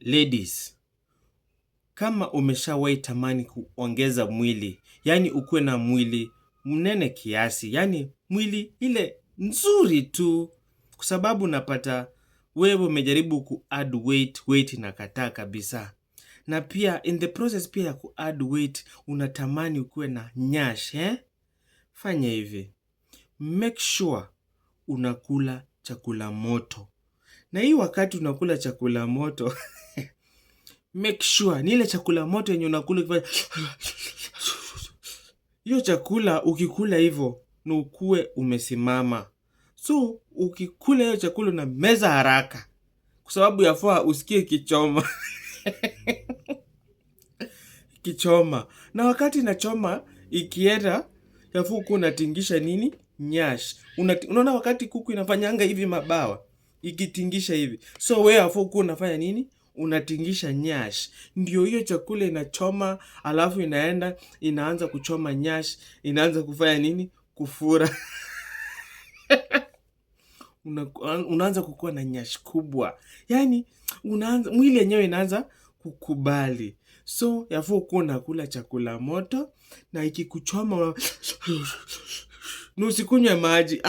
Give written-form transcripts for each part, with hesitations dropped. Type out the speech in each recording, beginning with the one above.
Ladies, kama umeshawahi tamani kuongeza mwili, yani ukuwe na mwili mnene kiasi, yani mwili ile nzuri tu, kwa sababu unapata wewe umejaribu ku-add weight inakataa kabisa. Na pia in the process pia ya ku-add weight unatamani ukuwe na nyash, Fanya hivi. Make sure unakula chakula moto. Na hii wakati unakula chakula moto, make sure ni ile chakula moto yenye unakula ukifanya hiyo chakula ukikula hivyo na ukuwe umesimama. So ukikula hiyo chakula na meza haraka, kwa sababu yafaa usikie kichoma. Kichoma. Na wakati inachoma ikienda, yafaa ukuwe unatingisha nini? Nyash. Unaona wakati kuku inafanyanga hivi mabawa ikitingisha hivi, so wewe yafaa ukuwe unafanya nini? Unatingisha nyash. Ndio hiyo chakula inachoma, alafu inaanza kuchoma nyash, inaanza kufanya nini? Kufura. Unaanza kukuwa na nyash kubwa, yani mwili yenyewe inaanza kukubali. So yafaa ukuwe unakula chakula moto, na ikikuchoma na usikunywe maji.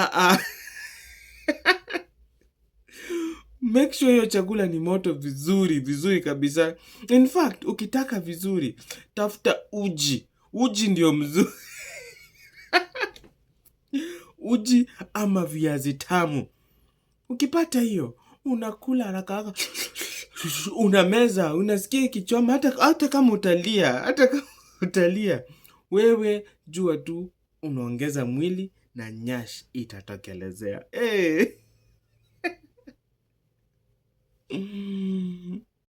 Make sure hiyo chakula ni moto vizuri kabisa. In fact, ukitaka vizuri, tafuta uji. Uji ndio mzuri. Uji ama viazi tamu. Ukipata hiyo, unakula haraka, unameza, unasikia ikichoma, hata kama utalia, wewe jua tu unaongeza mwili na nyash itatokelezea.